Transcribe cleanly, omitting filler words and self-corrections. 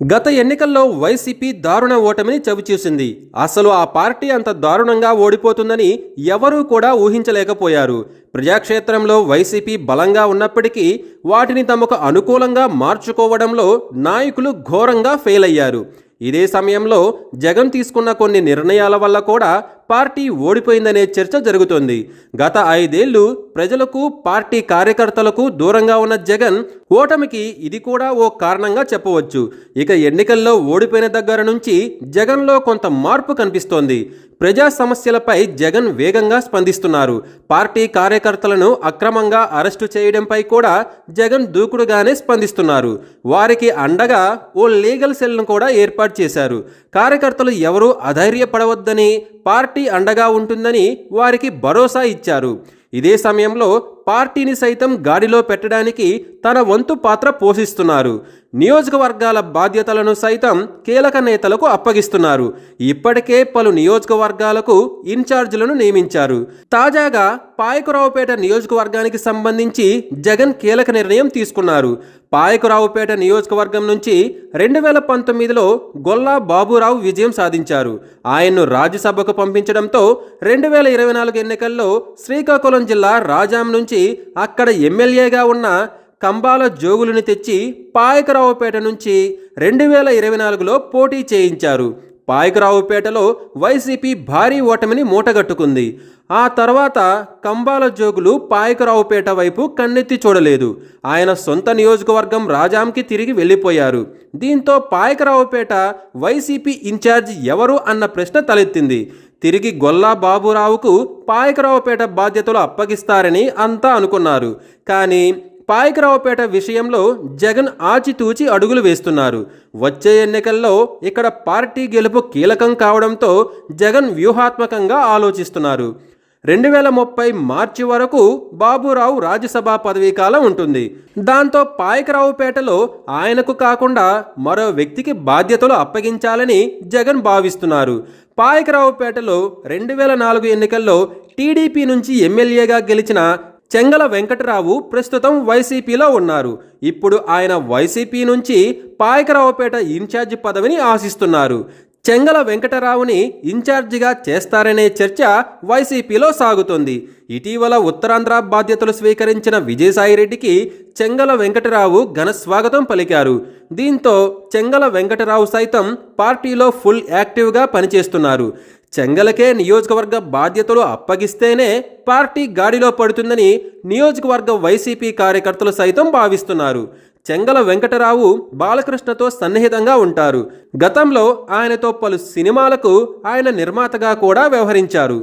గత ఎన్నికల్లో వైసీపీ దారుణ ఓటమిని చవిచూసింది. అసలు ఆ పార్టీ అంత దారుణంగా ఓడిపోతుందని ఎవరూ కూడా ఊహించలేకపోయారు. ప్రజాక్షేత్రంలో వైసీపీ బలంగా ఉన్నప్పటికీ వాటిని తమకు అనుకూలంగా మార్చుకోవడంలో నాయకులు ఘోరంగా ఫెయిల్ అయ్యారు. ఇదే సమయంలో జగన్ తీసుకున్న కొన్ని నిర్ణయాల వల్ల కూడా పార్టీ ఓడిపోయిందనే చర్చ జరుగుతోంది. గత 5 ఏళ్లు ప్రజలకు, పార్టీ కార్యకర్తలకు దూరంగా ఉన్న జగన్ ఓటమికి ఇది కూడా ఓ కారణంగా చెప్పవచ్చు. ఇక ఎన్నికల్లో ఓడిపోయిన దగ్గర నుంచి జగన్లో కొంత మార్పు కనిపిస్తోంది. ప్రజా సమస్యలపై జగన్ వేగంగా స్పందిస్తున్నారు. పార్టీ కార్యకర్తలను అక్రమంగా అరెస్టు చేయడంపై కూడా జగన్ దూకుడుగానే స్పందిస్తున్నారు. వారికి అండగా ఓ లీగల్ సెల్ను కూడా ఏర్పాటు చేశారు. కార్యకర్తలు ఎవరూ అధైర్యపడవద్దని, పార్టీ అండగా ఉంటుందని వారికి భరోసా ఇచ్చారు. ఇదే సమయంలో పార్టీని సైతం గాడిలో పెట్టడానికి తన వంతు పాత్ర పోషిస్తున్నారు. నియోజకవర్గాల బాధ్యతలను సైతం కీలక నేతలకు అప్పగిస్తున్నారు. ఇప్పటికే పలు నియోజకవర్గాలకు ఇన్ఛార్జీలను నియమించారు. తాజాగా పాయకరావుపేట నియోజకవర్గానికి సంబంధించి జగన్ కీలక నిర్ణయం తీసుకున్నారు. పాయకరావుపేట నియోజకవర్గం నుంచి 2019లో గొల్లా బాబురావు విజయం సాధించారు. ఆయన్ను రాజ్యసభకు పంపించడంతో 2024 ఎన్నికల్లో శ్రీకాకుళం జిల్లా రాజాం నుంచి అక్కడ ఎమ్మెల్యేగా ఉన్న కంబాల జోగులుని తెచ్చి పాయకరావుపేట నుంచి 2024లో పోటీ చేయించారు. పాయకరావుపేటలో వైసీపీ భారీ ఓటమిని మూటగట్టుకుంది. ఆ తర్వాత కంబాల జోగులు పాయకరావుపేట వైపు కన్నెత్తి చూడలేదు. ఆయన సొంత నియోజకవర్గం రాజాంకి తిరిగి వెళ్ళిపోయారు. దీంతో పాయకరావుపేట వైసీపీ ఇన్ఛార్జ్ ఎవరు అన్న ప్రశ్న తలెత్తింది. తిరిగి గొల్లా బాబురావుకు పాయకరావుపేట బాధ్యతలు అప్పగిస్తారని అంతా అనుకున్నారు. కానీ పాయకరావుపేట విషయంలో జగన్ ఆచితూచి అడుగులు వేస్తున్నారు. వచ్చే ఎన్నికల్లో ఇక్కడ పార్టీ గెలుపు కీలకం కావడంతో జగన్ వ్యూహాత్మకంగా ఆలోచిస్తున్నారు. 2030 మార్చి వరకు బాబురావు రాజ్యసభ పదవీ కాలం ఉంటుంది. దాంతో పాయకరావుపేటలో ఆయనకు కాకుండా మరో వ్యక్తికి బాధ్యతలు అప్పగించాలని జగన్ భావిస్తున్నారు. పాయకరావుపేటలో 2004 ఎన్నికల్లో టీడీపీ నుంచి ఎమ్మెల్యేగా గెలిచిన చెంగల వెంకటరావు ప్రస్తుతం వైసీపీలో ఉన్నారు. ఇప్పుడు ఆయన వైసీపీ నుంచి పాయకరావుపేట ఇన్ఛార్జి పదవిని ఆశిస్తున్నారు. చెంగల వెంకటరావుని ఇన్ఛార్జిగా చేస్తారనే చర్చ వైసీపీలో సాగుతోంది. ఇటీవల ఉత్తరాంధ్ర బాధ్యతలు స్వీకరించిన విజయసాయిరెడ్డికి చెంగల వెంకటరావు ఘన స్వాగతం పలికారు. దీంతో చెంగల వెంకటరావు సైతం పార్టీలో ఫుల్ యాక్టివ్గా పనిచేస్తున్నారు. చెంగలకే నియోజకవర్గ బాధ్యతలు అప్పగిస్తేనే పార్టీ గాడిలో పడుతుందని నియోజకవర్గ వైసీపీ కార్యకర్తలు సైతం భావిస్తున్నారు. చెంగల వెంకటరావు బాలకృష్ణతో సన్నిహితంగా ఉంటారు. గతంలో ఆయనతో పలు సినిమాలకు ఆయన నిర్మాతగా కూడా వ్యవహరించారు.